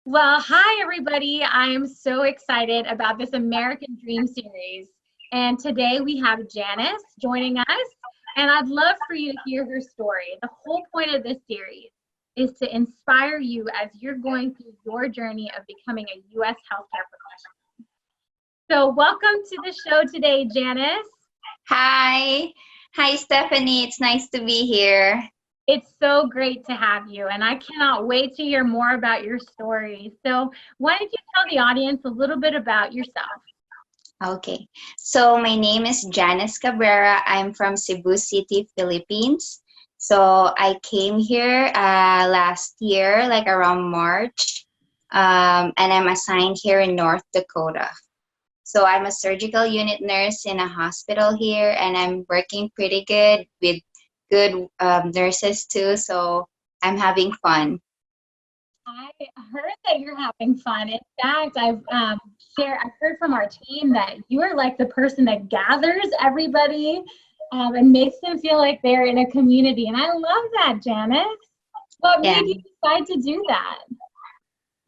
Well, hi everybody. I am so excited about this American Dream series. And today we have Janice joining us, and I'd love for you to hear her story. The whole point of this series is to inspire you as you're going through your journey of becoming a U.S. healthcare professional. So, welcome to the show today, Janice. Hi. Hi, Stephanie. It's nice to be here. It's so great to have you, and I cannot wait to hear more about your story. So, why don't you tell the audience a little bit about yourself? Okay. So, my name is Janness Cabrera. I'm from Cebu City, Philippines. So, I came here last year, like around March, and I'm assigned here in North Dakota. So, I'm a surgical unit nurse in a hospital here, and I'm working pretty good with good nurses too. So, I'm having fun. I heard that you're having fun. In fact, I've heard from our team that you are like the person that gathers everybody and makes them feel like they're in a community. And I love that, Janice. What Yeah. made you decide to do that?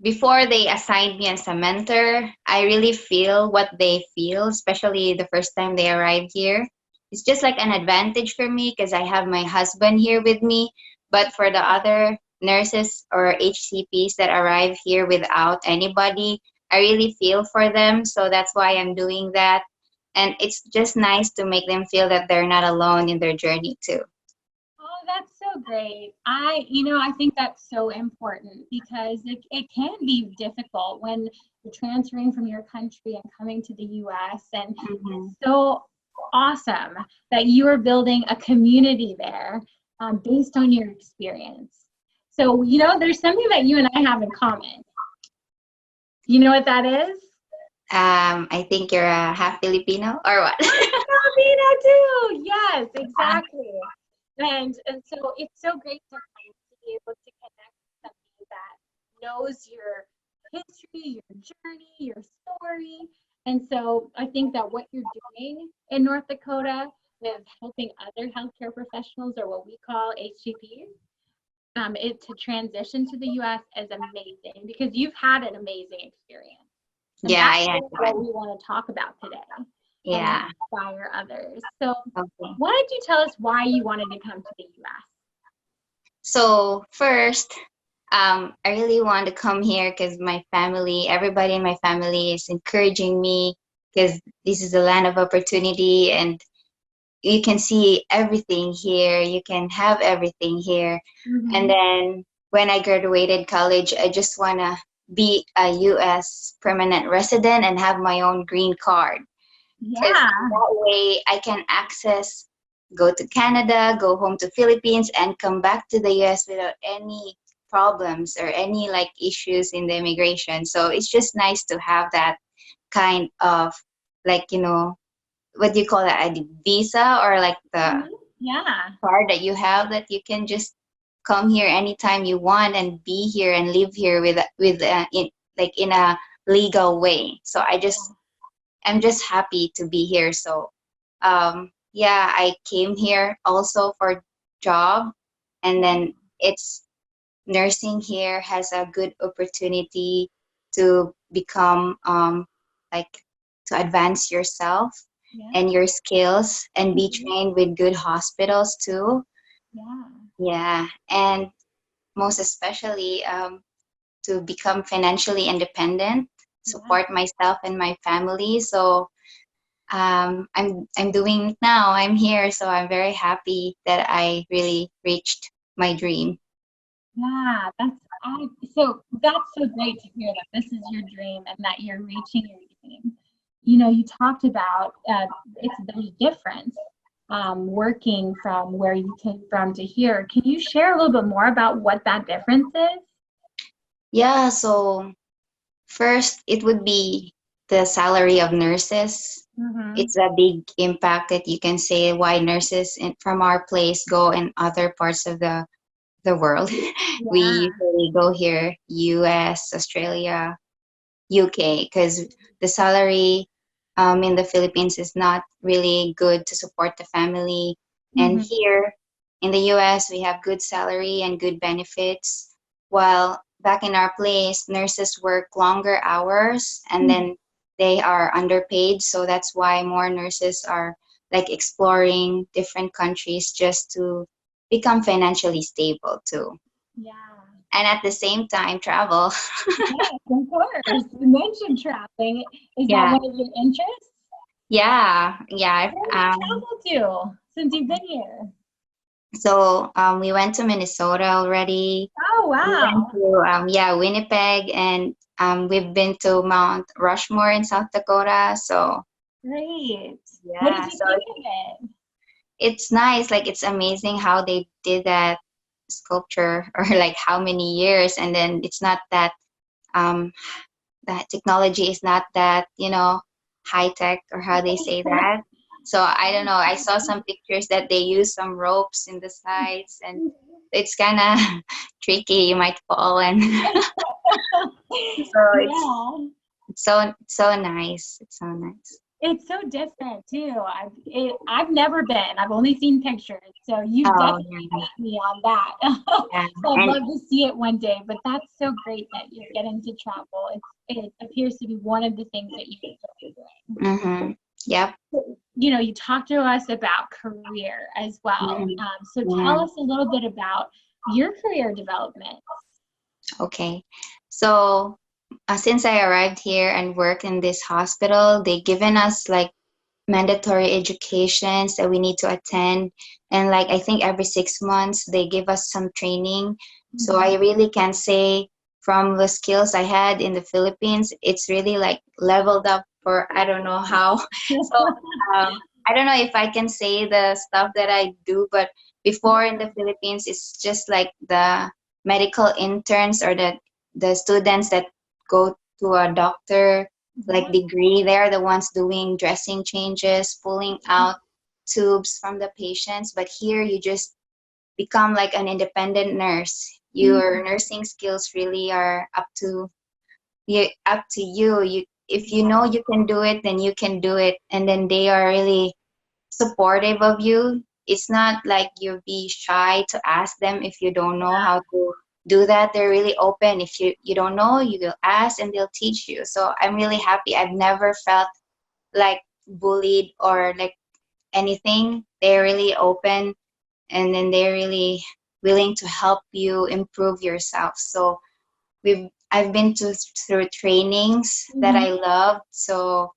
Before they assigned me as a mentor, I really feel what they feel, especially the first time they arrived here. It's just like an advantage for me because I have my husband here with me. But for the other nurses or HCPs that arrive here without anybody, I really feel for them. So that's why I'm doing that. And it's just nice to make them feel that they're not alone in their journey, too. Oh, that's so great. I think that's so important because it can be difficult when you're transferring from your country and coming to the US. And Mhm. it's so awesome that you are building a community there based on your experience. So, there's something that you and I have in common. You know what that is? I think you're a half Filipino or what? Filipino too. Yes, exactly. And so it's so great to be able to connect with somebody that knows your history, your journey, your story. And so I think that what you're doing in North Dakota with helping other healthcare professionals, or what we call HCPs, it to transition to the US is amazing because you've had an amazing experience. And Yeah, that's I had really what one. we want to talk about today and Yeah. inspire others. So, Okay. why don't you tell us why you wanted to come to the US? So first, I really want to come here because my family, everybody in my family is encouraging me because this is a land of opportunity and you can see everything here. You can have everything here. And Mm-hmm. then when I graduated college, I just want to be a US permanent resident and have my own green card because Yeah. that way I can access, go to Canada, go home to Philippines, and come back to the US without any problems or any like issues in the immigration. So it's just nice to have that kind of like what do you call that, ID visa or like the Mm-hmm. Yeah. card that you have that you can just come here anytime you want and be here and live here with in like in a legal way. So I'm just happy to be here. So, yeah, I came here also for job, and Yeah. then it's nursing here has a good opportunity to become like to advance yourself Yeah. and your skills and be Mhm. trained with good hospitals too. Yeah. Yeah, and most especially to become financially independent, Yeah. support myself and my family. So I'm doing it now. I'm here, so I'm very happy that I really reached my dream. Yeah. That's so great to hear that this is your dream and that you're reaching your dream. You talked about there's difference working from where you came from to here. Can you share a little bit more about what that difference is? Yeah, so first it would be the salary of nurses. Mm-hmm. It's a big impact that you can say why nurses from our place go in other parts of the world. We Yeah. usually go here, US, Australia, UK, because the salary in the Philippines is not really good to support the family. And Mm-hmm. here in the US, we have good salary and good benefits. While back in our place, nurses work longer hours and then they are underpaid. So that's why more nurses are like exploring different countries just to become financially stable too. Yeah. And at the same time, travel. Yes, of course. You mentioned traveling. Is that Yeah. one of your interests? Yeah. Yeah. Where have you traveled to since you've been here? So we went to Minnesota already. Oh, We went wow. to yeah, Winnipeg, and we've been to Mount Rushmore in South Dakota. So Great. What did yeah, you so think of it? it's nice. Like it's amazing how they did that sculpture or like how many years, and then it's not that um that technology is not that, high tech, or how they say that. So I don't know. I saw some pictures that they use some ropes in the sides, and it's kind of tricky. You might fall, and so Yeah. it's so nice. It's so nice. It's so different too. I've never been. I've only seen pictures. So you've Oh definitely yeah, got me on that. yeah, So I'd and love to see it one day. But that's so great that you're getting to travel. It appears to be one of the things that you enjoy doing. yep. You talked to us about career as well. hmm So tell us a little bit about your career development. Okay, so since I arrived here and work in this hospital, they given us like mandatory educations that we need to attend, and like I think every 6 months they give us some training. So I really can say from the skills I had in the Philippines, it's really like leveled up for I don't know how. So I don't know if I can say the stuff that I do, but before in the Philippines, it's just like the medical interns or the students that go to a doctor like degree. They're the ones doing dressing changes, pulling out tubes from the patients. But here you just become like an independent nurse. Your nursing skills really are up to you. If you know you can do it, then you can do it. And then they are really supportive of you. It's not like you'll be shy to ask them if you don't know how to do that. They're really open. If you don't know, you will ask and they'll teach you. So I'm really happy. I've never felt like bullied or like anything. They're really open, and then they're really willing to help you improve yourself. So I've been through trainings that Mhm. I loved. So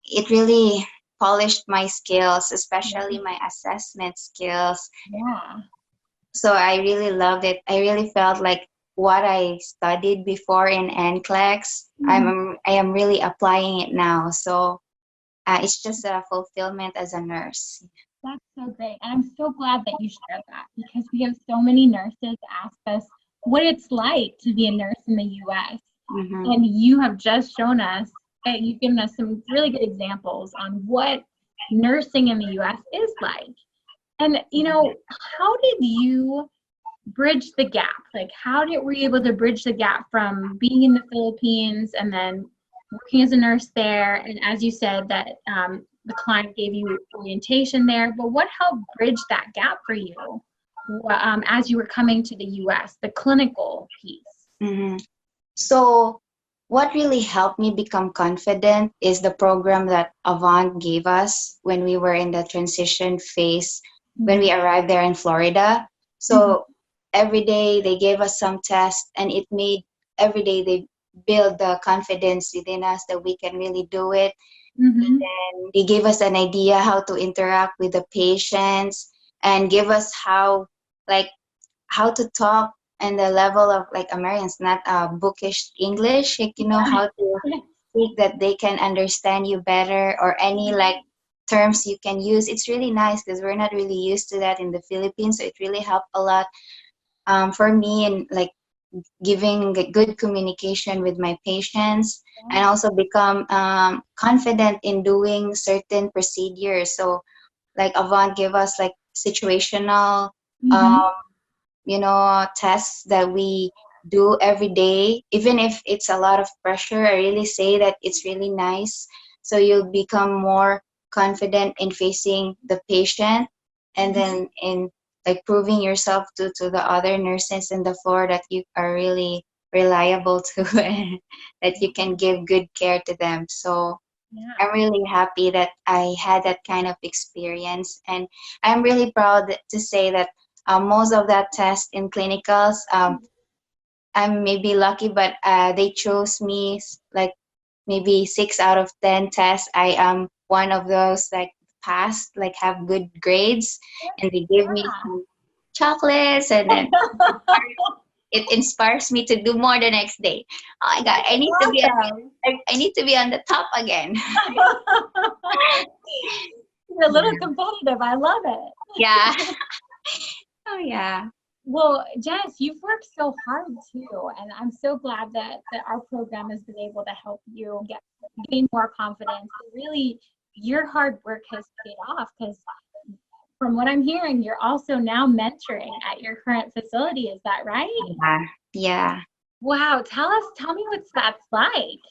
it really polished my skills, especially my assessment skills. Yeah. So I really loved it. I really felt like what I studied before in NCLEX, I am really applying it now. So it's just a fulfillment as a nurse. That's so great. And I'm so glad that you shared that because we have so many nurses ask us what it's like to be a nurse in the US. Mm-hmm. And you have just shown us that you've given us some really good examples on what nursing in the US is like. And, how did you bridge the gap? Like, were you able to bridge the gap from being in the Philippines and then working as a nurse there? And as you said, that the client gave you orientation there, but what helped bridge that gap for you as you were coming to the US, the clinical piece? Mm-hmm. So, what really helped me become confident is the program that Avant gave us when we were in the transition phase when we arrived there in Florida. So, every day they gave us some tests, and it made every day they build the confidence within us that we can really do it. And they gave us an idea how to interact with the patients and give us like, how to talk and the level of like Americans, not bookish English, like how to speak that they can understand you better, or any like terms you can use. It's really nice because we're not really used to that in the Philippines. So it really helped a lot for me, and like giving good communication with my patients, and also become confident in doing certain procedures. So like Avant gave us like situational um, tests that we do every day, even if it's a lot of pressure. I really say that it's really nice. So you'll become more confident in facing the patient, and then in like proving yourself to the other nurses in the floor that you are really reliable to and that you can give good care to them. So Yeah. I'm really happy that I had that kind of experience, and I'm really proud to say that most of that test in clinicals, I'm maybe lucky, but they chose me like maybe 6 out of 10 tests. I am one of those like passed, like have good grades, and they give me some chocolates, and then it inspires me to do more the next day. Oh my God, Awesome. I need to be on the top again. You're a little competitive. I love it. Yeah. Oh yeah. Well, Jess, you've worked so hard too, and I'm so glad that our program has been able to help you gain more confidence. And really, your hard work has paid off because from what I'm hearing, you're also now mentoring at your current facility. Is that right? Yeah. Yeah. Wow. Tell me what that's like.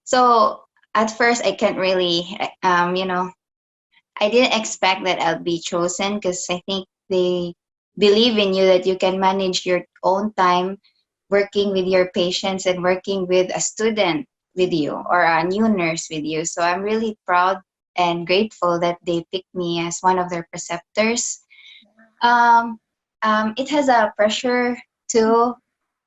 So at first I can't really I didn't expect that I'll be chosen because I think they believe in you that you can manage your own time working with your patients and working with a student with you or a new nurse with you. So I'm really proud and grateful that they picked me as one of their preceptors. Um, it has a pressure too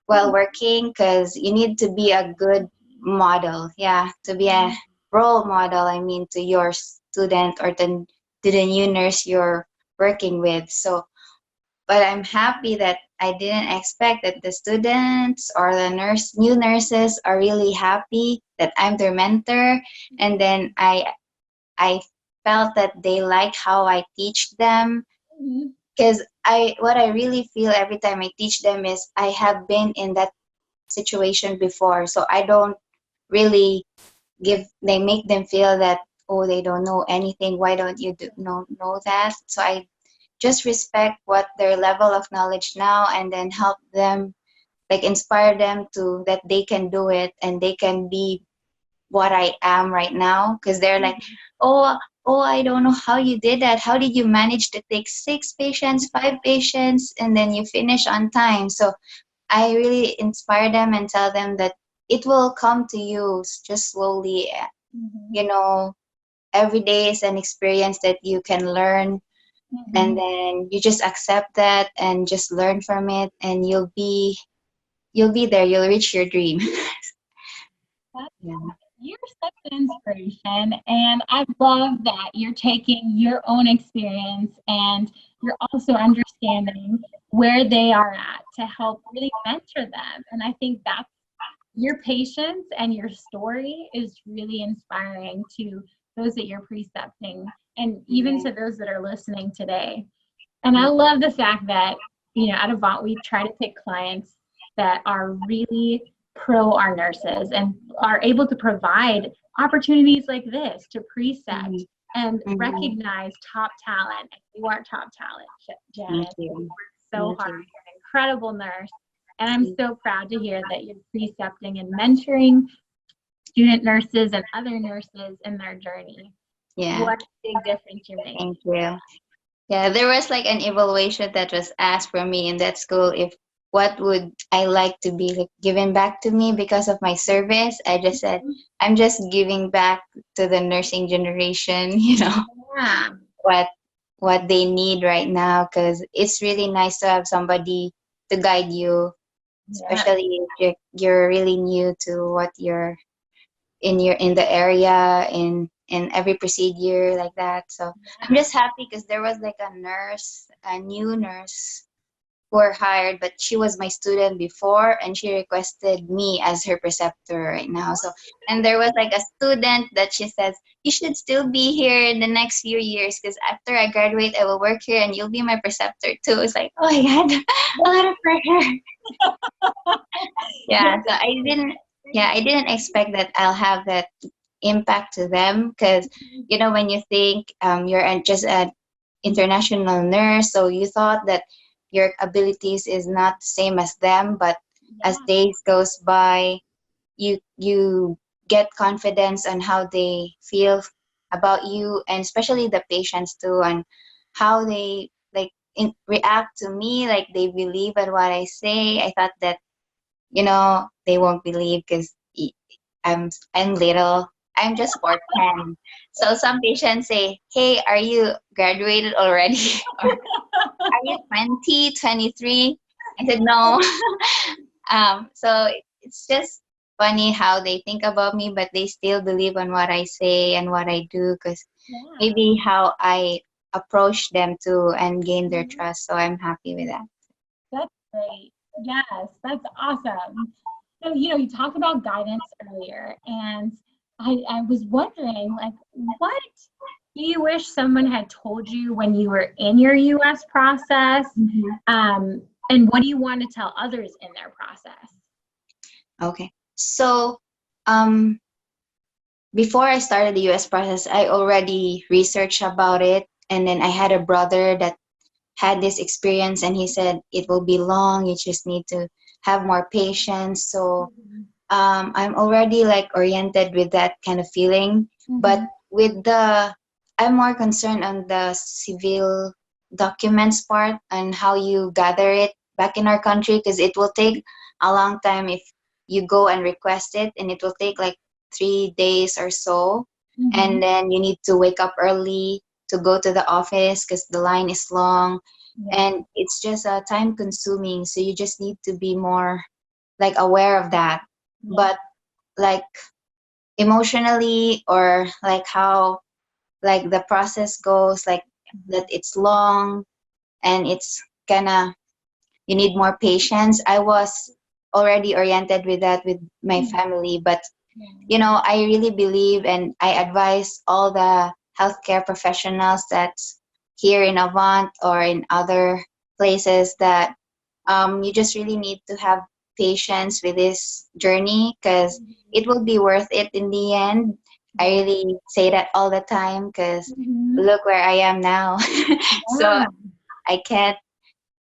while working because you need to be a good model. Yeah, to be a role model, I mean, to your student or to the new nurse you're working with. So, but I'm happy that I didn't expect that the students or the new nurses are really happy that I'm their mentor. And then I felt that they like how I teach them Mhm. because what I really feel every time I teach them is I have been in that situation before, so I don't really give they make them feel that, oh, they don't know anything, why don't you know that. So I just respect what their level of knowledge now, and then help them, like inspire them to that they can do it and they can be what I am right now, because they're like, oh, I don't know how you did that. How did you manage to take 6 patients, 5 patients, and then you finish on time? So I really inspire them and tell them that it will come to you just slowly. Mhm. You know, every day is an experience that you can learn, and Mhm. then you just accept that and just learn from it, and you'll be there. You'll reach your dream. That's Yeah. You're such an inspiration, and I love that you're taking your own experience and you're also understanding where they are at to help really mentor them. And I think that's your patience and your story is really inspiring to those that you're precepting and even to those that are listening today. And I love the fact that, at Avant, we try to pick clients that are really pro our nurses and are able to provide opportunities like this to precept Mhm. and Mhm. recognize top talent. And you are top talent, Thank Janice. You you. work so Thank hard. you. You're an incredible nurse. And I'm so proud to hear that you're precepting and mentoring student nurses and other nurses in their journey. Yeah. What a big difference you're making. Thank you. Yeah, there was like an evaluation that was asked for me in that school, if what would I like to be like given back to me because of my service. I just said I'm just giving back to the nursing generation, Yeah. what they need right now, because it's really nice to have somebody to guide you, Yeah. especially if you're really new to what you're in the area, in every procedure like that. So I'm just happy because there was like a new nurse who were hired, but she was my student before, and she requested me as her preceptor right now. So, and there was like a student that she says, you should still be here in the next few years because after I graduate I will work here and you'll be my preceptor too. It's like, oh my God, a lot of pressure. Yeah, so I didn't expect that I'll have that impact to them, because when you think you're just an international nurse, so you thought that your abilities is not the same as them, but as Yeah. days goes by, you get confidence on how they feel about you, and especially the patients too, and how they like react to me like they believe at what I say. I thought that, they won't believe because I'm little. I'm just 4'10". So some patients say, "Hey, are you graduated already? Or are you 20, 23?" I said, "No." So it's just funny how they think about me, but they still believe on what I say and what I do, because Yeah. maybe how I approach them too and gain their Mhm. trust. So I'm happy with that. That's great. Yes, that's awesome. So, you talked about guidance earlier, and I was wondering, like, what do you wish someone had told you when you were in your US process? Mhm. And what do you want to tell others in their process? Okay. So, um, before I started the US process, I already researched about it. And then I had a brother that had this experience, and he said it will be long. You just need to have more patience. So, Mhm. I'm already like oriented with that kind of feeling. But Mhm. with I'm more concerned on the civil documents part and how you gather it back in our country, because it will take a long time if you go and request it, and it will take like 3 days or so. And Mhm. then you need to wake up early to go to the office because the line is long, Yeah. and it's just time consuming. So you just need to be more like aware of that. Yeah. But like emotionally, or like how like the process goes, like that it's long and it's gonna you need more patience. I was already oriented with that with my Mhm. family, but Yeah. I really believe, and I advise all the healthcare professionals that's here in Avant or in other places that you just really need to have patience with this journey, because Mhm. it will be worth it in the end. I Yeah. really say that all the time because Mhm. look where I am now. So Yeah. I can't.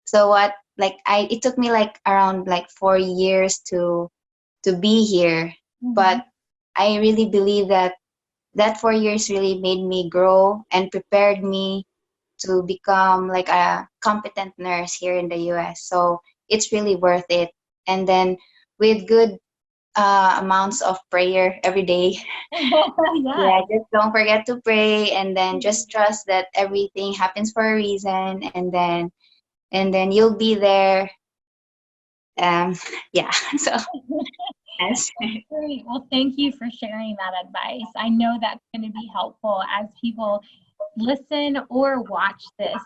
So what? Like it took me like around like 4 years to be here, Mhm. but I really believe that that 4 years really made me grow and prepared me to become like a competent nurse here in the US. So it's really worth it. And then with good amounts of prayer every day. Yeah, Yes. just don't forget to pray, and then Mhm. just trust that everything happens for a reason, and then you'll be there. Um, yeah. So that's Great. Well, thank you for sharing that advice. I know that's going to be helpful as people listen or watch this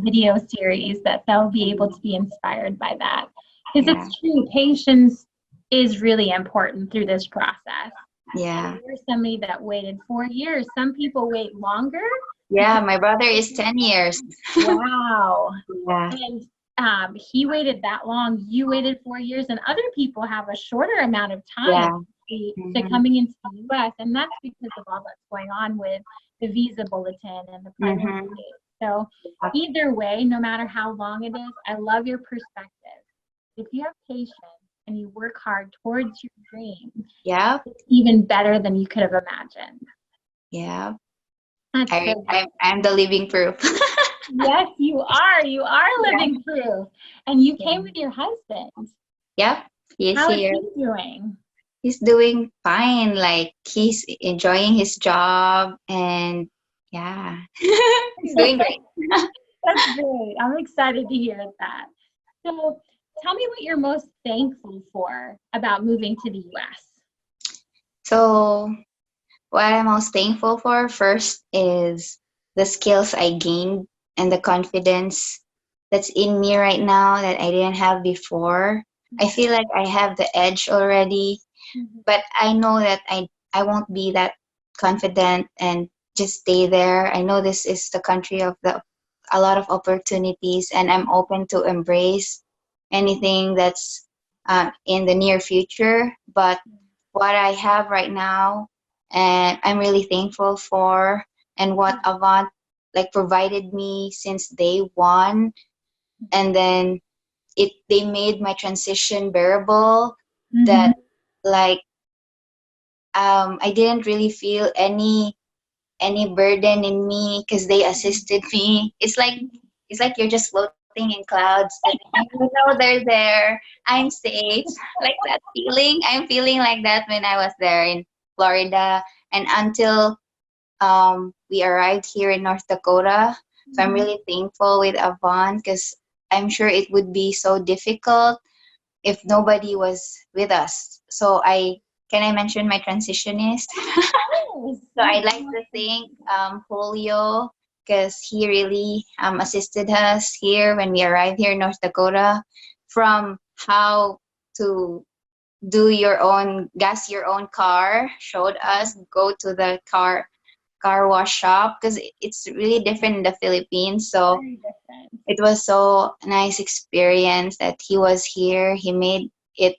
video series, that they'll be able to be inspired by that. Because yeah, it's true, patience is really important through this process. yeah, And you're somebody that waited 4 years. Some people wait longer yeah. because, My brother is 10 years. wow. Yeah, And he waited that long. You waited 4 years, and other people have a shorter amount of time yeah. to Mm-hmm. coming into the U.S., and that's because of all that's going on with the visa bulletin and the priority Mm-hmm. date. So either way, no matter how long it is, I love your perspective. If you have patience and you work hard towards your dream, Yeah, it's even better than you could have imagined. yeah. That's so great. I'm the living proof. Yes, you are. You are Yeah. living proof. And you came Yeah. with your husband. Yep, he's How is here. he doing? He's doing fine. Like he's enjoying his job, and yeah, he's doing great. That's great. I'm excited to hear that. So, tell me what you're most thankful for about moving to the US. So what I'm most thankful for first is the skills I gained and the confidence that's in me right now that I didn't have before. I feel like I have the edge already, Mhm. but I know that I won't be that confident and just stay there. I know this is the country of the a lot of opportunities, and I'm open to embrace anything that's in the near future. But what I have right now, and I'm really thankful for, and what Avant like provided me since day one, and then they made my transition bearable. Mhm. That like I didn't really feel any burden in me because they assisted me. It's like It's like you're just floating in clouds. And you know they're there. I'm safe. Like that feeling. I'm feeling like that when I was there in Florida, and until we arrived here in North Dakota. So I'm Mhm. really thankful with Avant, because I'm sure it would be so difficult if nobody was with us. So I mention my transitionist? Yes, So yes, I'd like to thank Julio, because he really assisted us here when we arrived here in North Dakota, from how to do your own gas your own car, showed us go to the car wash shop, because it's really different in the Philippines. So very different. it was so nice experience that he was here. It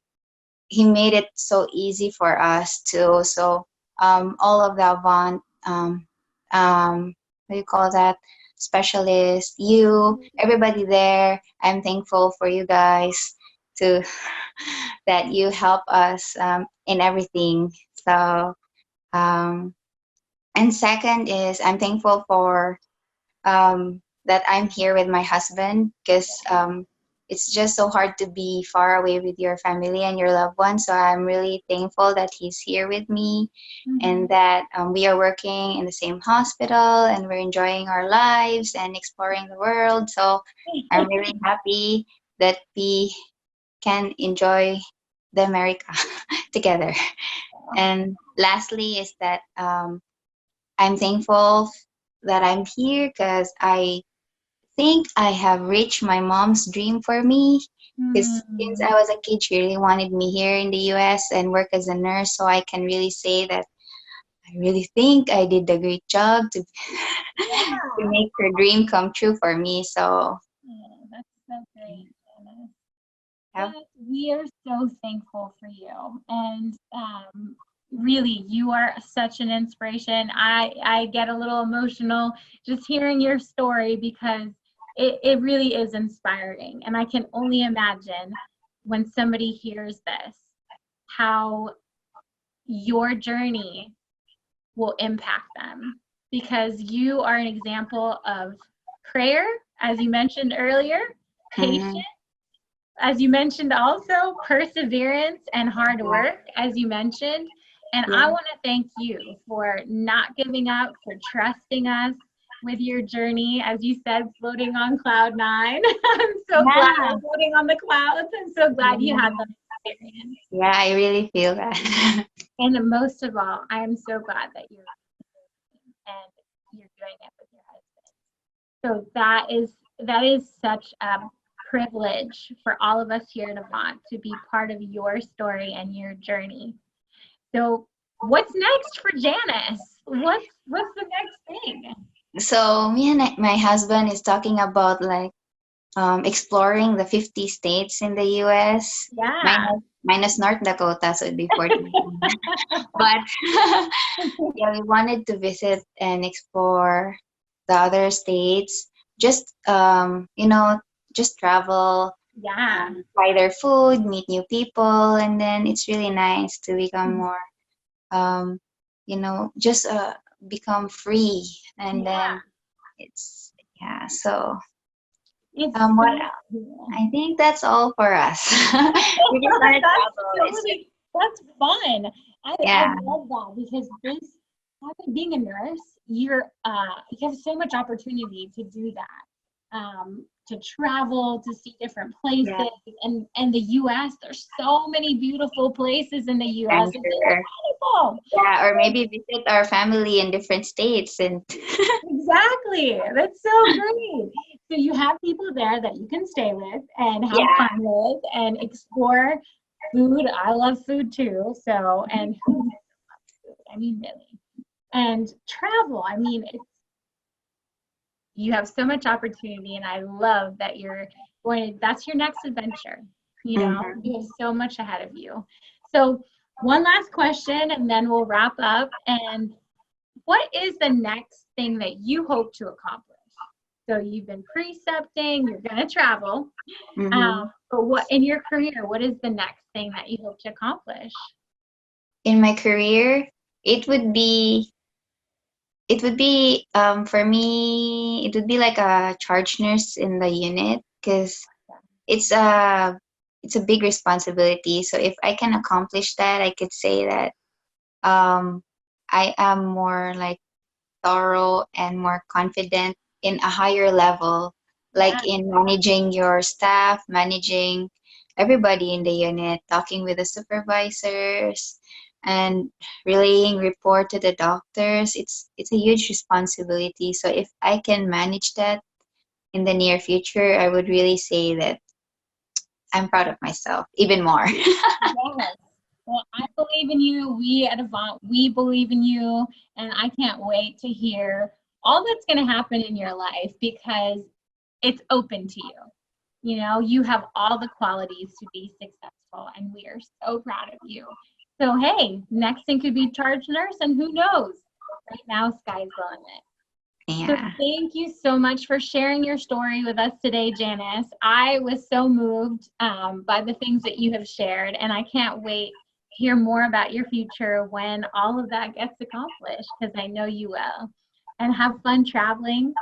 he made it so easy for us too. So all of the Avant, what do you call that, specialist, you, everybody there, I'm thankful for you guys to that you help us in everything. So um, and second is I'm thankful for that I'm here with my husband, because it's just so hard to be far away with your family and your loved ones. So I'm really thankful that he's here with me, and Mhm. that we are working in the same hospital and we're enjoying our lives and exploring the world. So I'm really happy that we can enjoy the America together. And lastly is that I'm thankful that I'm here, because I think I have reached my mom's dream for me. Because since Mm. I was a kid, she really wanted me here in the US and work as a nurse. So I can really say that I really think I did a great job to to Yeah. make her dream come true for me. So Oh, that's so great, Janice. yeah. We are so thankful for you, and really, you are such an inspiration. I get a little emotional just hearing your story, because it really is inspiring, and I can only imagine when somebody hears this how your journey will impact them, because you are an example of prayer, as you mentioned earlier, patience, Mhm. as you mentioned, also perseverance and hard work, as you mentioned. And I Yeah. want to thank you for not giving up, for trusting us with your journey. As you said, floating on cloud nine. I'm so glad Yeah. you're floating on the clouds. I'm so glad you had Yeah. that experience. Yeah, I really feel that. And most of all, I am so glad that you're and you're doing it with your husband. So that is such a privilege for all of us here at Avant to be part of your story and your journey. So what's next for Janice? What's the next thing? So me and my husband is talking about like exploring the 50 states in the US, Yeah. minus North Dakota, so it'd be 40. But yeah, we wanted to visit and explore the other states. Just just travel, Yeah. try their food, meet new people, and then it's really nice to become more, um, just become free, and Yeah. then it's yeah. So It's what so else? cool. I think that's all for us. We just want to That's travel. It's just totally that's fun. I yeah, love that, because this having being a nurse, you have so much opportunity to do that. To travel, to see different yeah. places, and the US, there's so many beautiful places in the I'm US. It's sure. incredible. Yeah, or So maybe visit our family in different states and exactly. That's so great. So you have people there that you can stay with and have yeah. fun with and explore food. I love food too. So, and who doesn't love food? I mean, really. And travel. I mean, you have so much opportunity, and I love that you're that's your next adventure. Hmm. You have so much ahead of you. So, one last question, and then we'll wrap up. And what is the next thing that you hope to accomplish? So you've been precepting, you're going to travel. Hmm. But what in your career, what is the next thing that you hope to accomplish? In my career, it would be it would be for me, it would be like a charge nurse in the unit because it's a big responsibility. So if I can accomplish that, I could say that um I am more like thorough and more confident in a higher level, like Yeah. in managing your staff, managing everybody in the unit, talking with the supervisors, and relaying report to the doctors. It's a huge responsibility. So if I can manage that in the near future, I would really say that I'm proud of myself even more. Yes. Well, I believe in you. We at Avant, we believe in you. And I can't wait to hear all that's going to happen in your life because it's open to you. You know, you have all the qualities to be successful, and we are so proud of you. So, hey, next thing could be charge nurse, and who knows? Right now, sky's the limit. So Yeah. thank you so much for sharing your story with us today, Janice. I was so moved by the things that you have shared, and I can't wait to hear more about your future when all of that gets accomplished, because I know you will. And have fun traveling.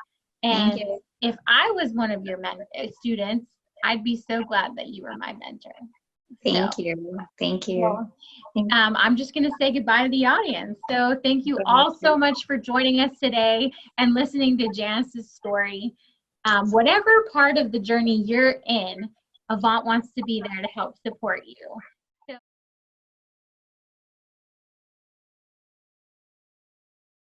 Thank And you. if I was one of your students, I'd be so glad that you were my mentor. So, Thank you. Thank you. well, Thank I'm just going to say goodbye to the audience. So thank you all so you. much for joining us today and listening to Janice's story. Whatever part of the journey you're in, Avant wants to be there to help support you.